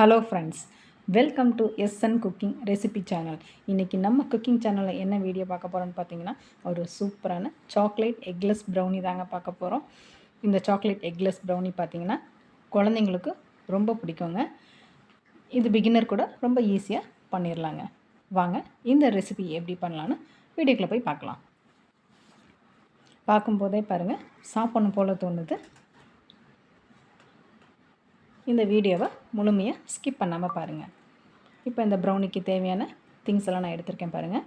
Hello friends, welcome to SN cooking recipe channel. இன்றைக்கி நம்ம cooking சேனலில் என்ன வீடியோ பார்க்க போகிறோன்னு பார்த்தீங்கன்னா, ஒரு சூப்பரான சாக்லேட் எக்லெஸ் ப்ரௌனி தாங்க பார்க்க போகிறோம். இந்த சாக்லேட் எக்லெஸ் ப்ரௌனி பார்த்திங்கன்னா குழந்தைங்களுக்கு ரொம்ப பிடிக்குங்க. இது பிகினர் கூட ரொம்ப ஈஸியாக பண்ணிடலாங்க. வாங்க இந்த ரெசிபி எப்படி பண்ணலான்னு வீடியோக்குள்ளே போய் பார்க்கலாம். பார்க்கும்போதே பாருங்கள், சாப்பிடணும் போல் தோணுது. இந்த வீடியோவை முழுமையாக ஸ்கிப் பண்ணாமல் பாருங்கள். இப்போ இந்த ப்ரௌனிக்கு தேவையான திங்ஸ் எல்லாம் நான் எடுத்திருக்கேன் பாருங்கள்.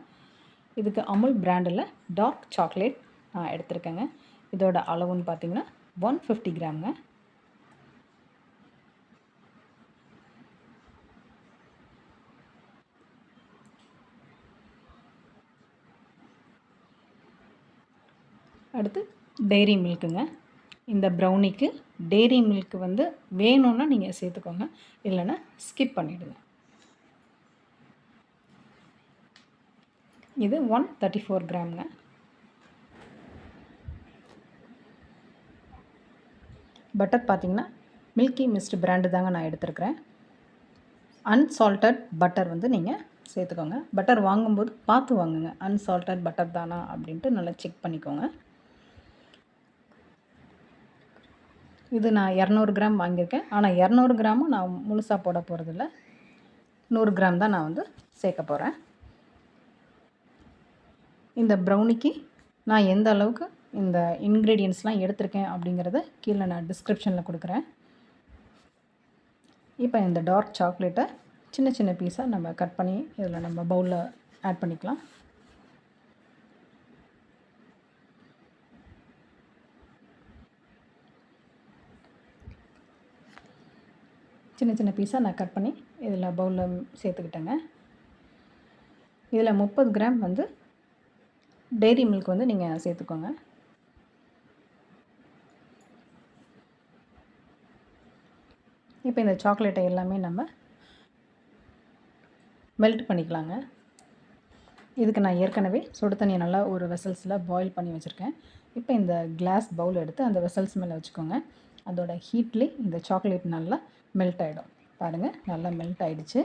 இதுக்கு அமுல் பிராண்டில் டார்க் சாக்லேட் நான் எடுத்திருக்கேங்க. இதோட அளவுன்னு பார்த்தீங்கன்னா 150 கிராமுங்க. அடுத்து டெய்ரி மில்க்குங்க. இந்த ப்ரௌனிக்கு டெய்ரி மில்க் வேணும்னா நீங்கள் சேர்த்துக்கோங்க, இல்லைன்னா ஸ்கிப் பண்ணிவிடுங்க. இது 134 கிராமுங்க. பட்டர் பார்த்திங்கன்னா மில்கி மிஸ்ட் பிராண்டு தாங்க நான் எடுத்துருக்கிறேன். அன்சால்ட்டட் பட்டர் நீங்கள் சேர்த்துக்கோங்க. பட்டர் வாங்கும்போது பார்த்து வாங்குங்க, அன்சால்ட்டட் பட்டர் தானா அப்படின்ட்டு நல்லா செக் பண்ணிக்கோங்க. இது நான் 200 கிராம் வாங்கியிருக்கேன். ஆனால் 200 கிராமும் நான் முழுசாக போட போகிறதில்ல, 100 கிராம் தான் நான் சேர்க்க போகிறேன். இந்த ப்ரௌனிக்கு நான் எந்த அளவுக்கு இந்த இன்க்ரீடியன்ட்ஸ்லாம் எடுத்திருக்கேன் அப்படிங்கிறத கீழே நான் டிஸ்கிரிப்ஷனில் கொடுக்குறேன். இப்போ இந்த டார்க் சாக்லேட்டை சின்ன சின்ன பீஸாக நம்ம கட் பண்ணி இதில் நம்ம பவுலில் ஆட் பண்ணிக்கலாம். சின்ன சின்ன பீஸாக நான் கட் பண்ணி இதில் பவுலில் சேர்த்துக்கிட்டேங்க. இதில் 30 கிராம் டெய்ரி மில்க் நீங்கள் சேர்த்துக்கோங்க. இப்போ இந்த சாக்லேட்டை எல்லாமே நம்ம மெல்ட் பண்ணிக்கலாங்க. இதுக்கு நான் ஏற்கனவே சுடு தண்ணியை நல்லா ஒரு வெசல்ஸில் பாயில் பண்ணி வச்சுருக்கேன். இப்போ இந்த கிளாஸ் பவுல் எடுத்து அந்த வெசல்ஸ் மேலே வச்சுக்கோங்க. அதோட ஹீட்லேயே இந்த சாக்லேட் நல்லா மெல்ட் ஆகிடும். பாருங்கள், நல்லா மெல்ட் ஆகிடுச்சு.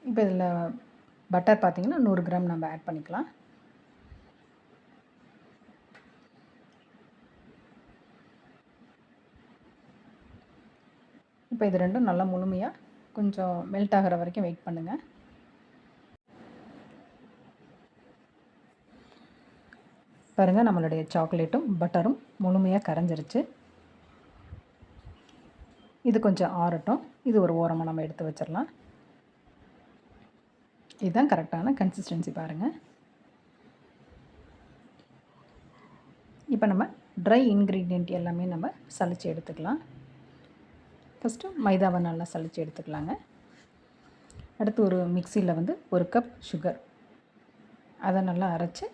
இப்போ இதில் பட்டர் பார்த்திங்கன்னா 100 கிராம் நம்ம ஆட் பண்ணிக்கலாம். இப்போ இது ரெண்டும் நல்லா முழுமையாக கொஞ்சம் மெல்ட் ஆகிற வரைக்கும் வெயிட் பண்ணுங்கள். பாருங்கள், நம்மளுடைய சாக்லேட்டும் பட்டரும் முழுமையாக கரைஞ்சிருச்சு. இது கொஞ்சம் ஆறட்டும். இது ஒரு ஓரமாக நம்ம எடுத்து வச்சிடலாம். இதுதான் கரெக்டான கன்சிஸ்டன்சி பாருங்கள். இப்போ நம்ம ட்ரை இன்க்ரீடியண்ட் எல்லாமே நம்ம சலித்து எடுத்துக்கலாம். ஃபஸ்ட்டு மைதாவை நல்லா சலித்து எடுத்துக்கலாங்க. அடுத்து ஒரு மிக்சியில் 1 கப் சுகர், அதை நல்லா அரைச்சி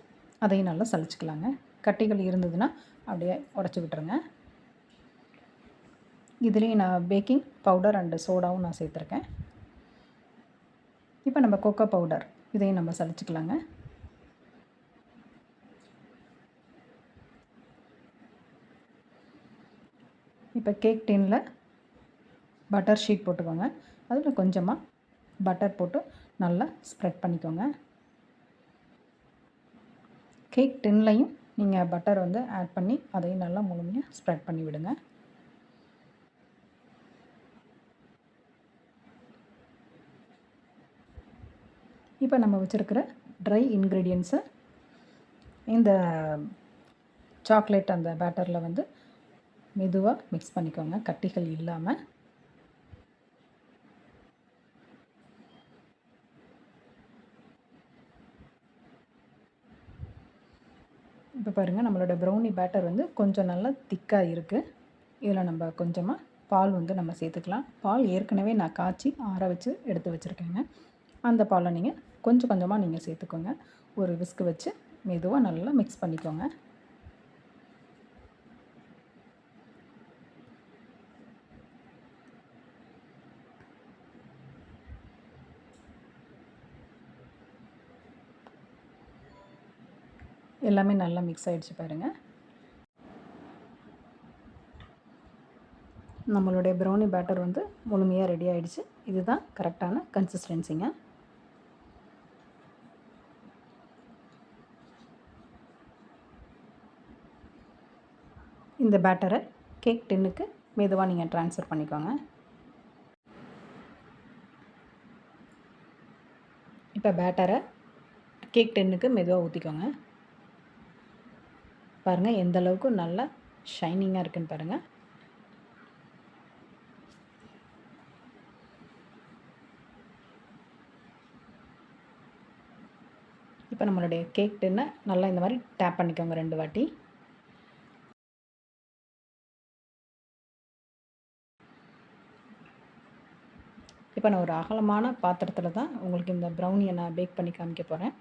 அதையும் நல்லா சலிச்சுக்கலாங்க. கட்டிகள் இருந்ததுன்னா அப்படியே உடச்சி விட்டுருங்க. இதுலேயும் நான் பேக்கிங் பவுடர் அண்டு சோடாவும் நான் சேர்த்துருக்கேன். இப்போ நம்ம கோகோ பவுடர் இதையும் நம்ம சலிச்சுக்கலாங்க. இப்போ கேக் டின்னில் பட்டர் ஷீட் போட்டுக்கோங்க. அதில் கொஞ்சமாக பட்டர் போட்டு நல்லா ஸ்ப்ரெட் பண்ணிக்கோங்க. கேக் டின்லையும் நீங்கள் பட்டர் ஆட் பண்ணி அதையும் நல்லா முழுமையாக ஸ்ப்ரெட் பண்ணி விடுங்க. இப்போ நம்ம வச்சுருக்கிற ட்ரை இன்க்ரீடியன்ட்ஸை இந்த சாக்லேட் அந்த பேட்டரில் மெதுவாக மிக்ஸ் பண்ணிக்கோங்க, கட்டிகள் இல்லாமல். இப்போ பாருங்கள், நம்மளோட ப்ரௌனி பேட்டர் கொஞ்சம் நல்லா திக்காக இருக்குது. இதில் நம்ம கொஞ்சமாக பால் நம்ம சேர்த்துக்கலாம். பால் ஏற்கனவே நான் காய்ச்சி ஆற வச்சு எடுத்து வச்சுருக்கேங்க. அந்த பாலை நீங்கள் கொஞ்சம் கொஞ்சமாக நீங்கள் சேர்த்துக்கோங்க. ஒரு விஸ்க் வச்சு மெதுவாக நல்லா மிக்ஸ் பண்ணிக்கோங்க. எல்லாமே நல்லா மிக்ஸ் ஆகிடுச்சு பாருங்கள். நம்மளுடைய ப்ரௌனி பேட்டர் வந்து முழுமையாக ரெடி ஆகிடுச்சு. இதுதான் கரெக்டான கன்சிஸ்டன்சிங்க. இந்த பேட்டரை கேக் டின்னுக்கு மெதுவாக நீங்கள் ட்ரான்ஸ்ஃபர் பண்ணிக்கோங்க. இப்போ பேட்டரை கேக் டின்னுக்கு மெதுவாக ஊற்றிக்கோங்க. பாருங்கள் எந்த அளவுக்கு நல்லா ஷைனிங்காக இருக்குன்னு பாருங்கள். இப்போ நம்மளுடைய கேக் டின்னை நல்லா இந்த மாதிரி டேப் பண்ணிக்கோங்க 2 வாட்டி. இப்போ நான் ஒரு அகலமான பாத்திரத்தில் தான் உங்களுக்கு இந்த ப்ரௌனியை நான் பேக் பண்ணி காமிக்க போகிறேன்.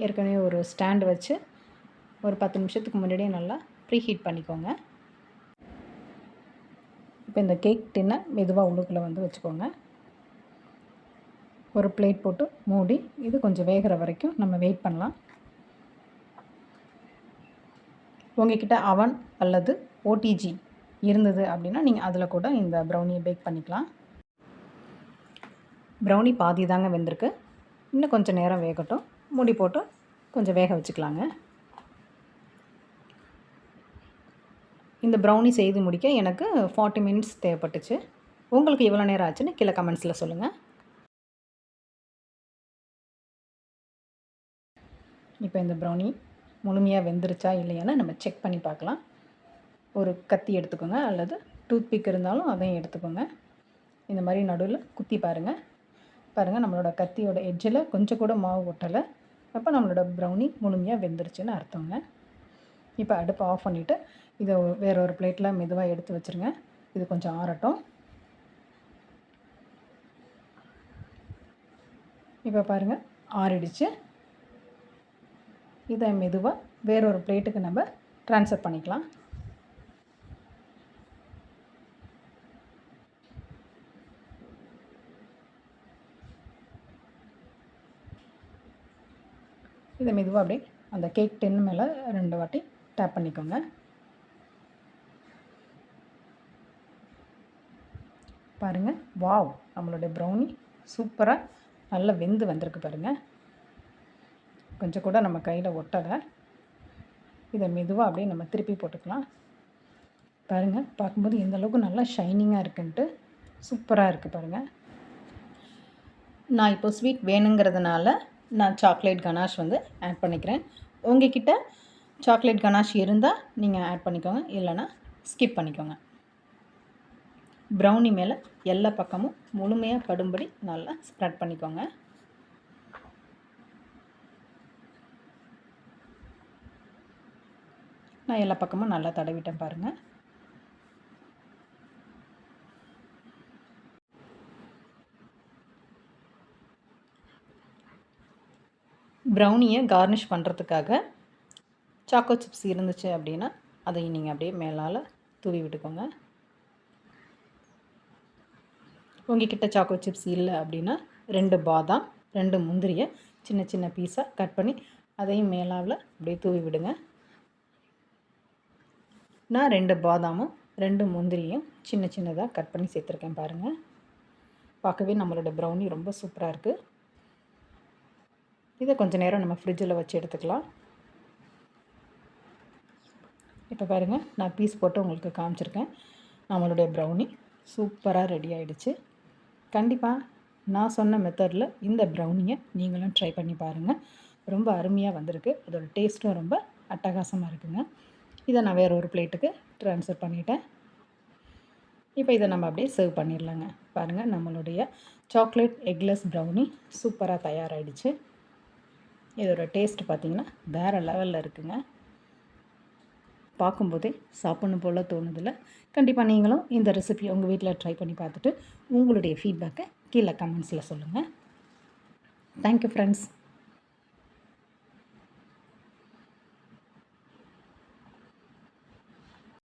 ஏற்கனவே ஒரு ஸ்டாண்டு வச்சு ஒரு 10 நிமிஷத்துக்கு முன்னாடியே நல்லா ப்ரீ ஹீட் பண்ணிக்கோங்க. இப்போ இந்த கேக் டின்னை மெதுவாக உள்ளுக்குள்ளே வந்து வச்சுக்கோங்க. ஒரு பிளேட் போட்டு மூடி இது கொஞ்சம் வேகிற வரைக்கும் நம்ம வெயிட் பண்ணலாம். உங்கள்கிட்ட அவன் அல்லது ஓடிஜி இருந்தது அப்படின்னா நீங்கள் அதில் கூட இந்த ப்ரௌனியை பேக் பண்ணிக்கலாம். ப்ரௌனி பாதி தாங்க வெந்திருக்கு. இன்னும் கொஞ்சம் நேரம் வேகட்டும். மூடி போட்டு கொஞ்சம் வேக வச்சுக்கலாங்க. இந்த ப்ரௌனி செய்து முடிக்க எனக்கு 40 மினிட்ஸ் தேவைப்பட்டுச்சு. உங்களுக்கு எவ்வளோ நேரம் ஆச்சுன்னு கீழே கமெண்ட்ஸில் சொல்லுங்கள். இப்போ இந்த ப்ரௌனி முழுமையாக வெந்துருச்சா இல்லையான்னு நம்ம செக் பண்ணி பார்க்கலாம். ஒரு கத்தி எடுத்துக்கோங்க அல்லது டூத் பிக் இருந்தாலும் அதையும் எடுத்துக்கோங்க. இந்த மாதிரி நடுவில் குத்தி பாருங்கள். நம்மளோட கத்தியோட எட்ஜில் கொஞ்சம் கூட மாவு ஒட்டலை. அப்போ நம்மளோட ப்ரௌனி முழுமையாக வெந்துருச்சுன்னு அர்த்தங்க. இப்போ அடுப்பை ஆஃப் பண்ணிவிட்டு இதை வேற ஒரு பிளேட்டில் மெதுவாக எடுத்து வச்சுருங்க. இது கொஞ்சம் ஆறட்டும். இப்போ பாருங்கள் ஆறிடுச்சு. இதை மெதுவாக வேறொரு பிளேட்டுக்கு நம்ம ட்ரான்ஸ்ஃபர் பண்ணிக்கலாம். இதை மெதுவாக அப்படியே அந்த கேக் டின் மேலே 2 வாட்டி டேப் பண்ணிக்கோங்க. பாருங்கள், வாவ், நம்மளுடைய ப்ரௌனி சூப்பராக நல்லா வெந்து வந்திருக்கு பாருங்கள். கொஞ்சம் கூட நம்ம கையில் ஒட்டலை. இதை மெதுவாக அப்படியே நம்ம திருப்பி போட்டுக்கலாம். பாருங்கள், பார்க்கும்போது எந்த அளவுக்கு நல்லா ஷைனிங்காக இருக்குன்ட்டு சூப்பராக இருக்குது பாருங்கள். நான் இப்போ ஸ்வீட் வேணுங்கிறதுனால நான் சாக்லேட் கனாஷ் வந்து ஆட் பண்ணிக்கிறேன். உங்ககிட்ட சாக்லேட் கனாஷ் இருந்தால் நீங்கள் ஆட் பண்ணிக்கோங்க, இல்லைனா ஸ்கிப் பண்ணிக்கோங்க. ப்ரௌனி மேலே எல்லா பக்கமும் முழுமையாக படும்படி நல்லா ஸ்ப்ரெட் பண்ணிக்கோங்க. நான் எல்லா பக்கமும் நல்லா தடவிட்டேன் பாருங்கள். ப்ரௌனியை கார்னிஷ் பண்ணுறதுக்காக சாக்கோ சிப்ஸ் இருந்துச்சு அப்படின்னா அதையும் நீங்கள் அப்படியே மேலால் தூவி விட்டுக்கோங்க. உங்கள்கிட்ட சாக்கோ சிப்ஸ் இல்லை அப்படின்னா 2 பாதாம் 2 முந்திரியை சின்ன சின்ன பீஸாக கட் பண்ணி அதையும் மேலால் அப்படியே தூவி விடுங்க. நான் 2 பாதாமும் 2 முந்திரியும் சின்ன சின்னதாக கட் பண்ணி சேர்த்துருக்கேன் பாருங்கள். பார்க்கவே நம்மளோட ப்ரௌனி ரொம்ப சூப்பராக இருக்குது. இதை கொஞ்சம் நேரம் நம்ம ஃப்ரிட்ஜில் வச்சு எடுத்துக்கலாம். இப்போ பாருங்கள், நான் பீஸ் போட்டு உங்களுக்கு காமிச்சிருக்கேன். நம்மளுடைய ப்ரௌனி சூப்பராக ரெடி ஆகிடுச்சு. கண்டிப்பாக நான் சொன்ன மெத்தடில் இந்த ப்ரௌனியை நீங்களும் ட்ரை பண்ணி பாருங்கள். ரொம்ப அருமையாக வந்திருக்கு. அதோட டேஸ்ட்டும் ரொம்ப அட்டகாசமாக இருக்குங்க. இதை நான் வேறு ஒரு பிளேட்டுக்கு ட்ரான்ஸ்ஃபர் பண்ணிட்டேன். இப்போ இதை நம்ம அப்படியே சர்வ் பண்ணிடலாங்க. பாருங்கள், நம்மளுடைய சாக்லேட் எக்லெஸ் ப்ரௌனி சூப்பராக தயாராகிடுச்சு. இதோட டேஸ்ட் பார்த்திங்கன்னா வேறு லெவலில் இருக்குங்க. பார்க்கும்போதே சாப்பிடணும் போல் தோணுதில்ல. கண்டிப்பாக நீங்களும் இந்த ரெசிபி உங்கள் வீட்டில் ட்ரை பண்ணி பார்த்துட்டு உங்களுடைய ஃபீட்பேக்கை கீழே கமெண்ட்ஸில் சொல்லுங்கள். Thank you friends.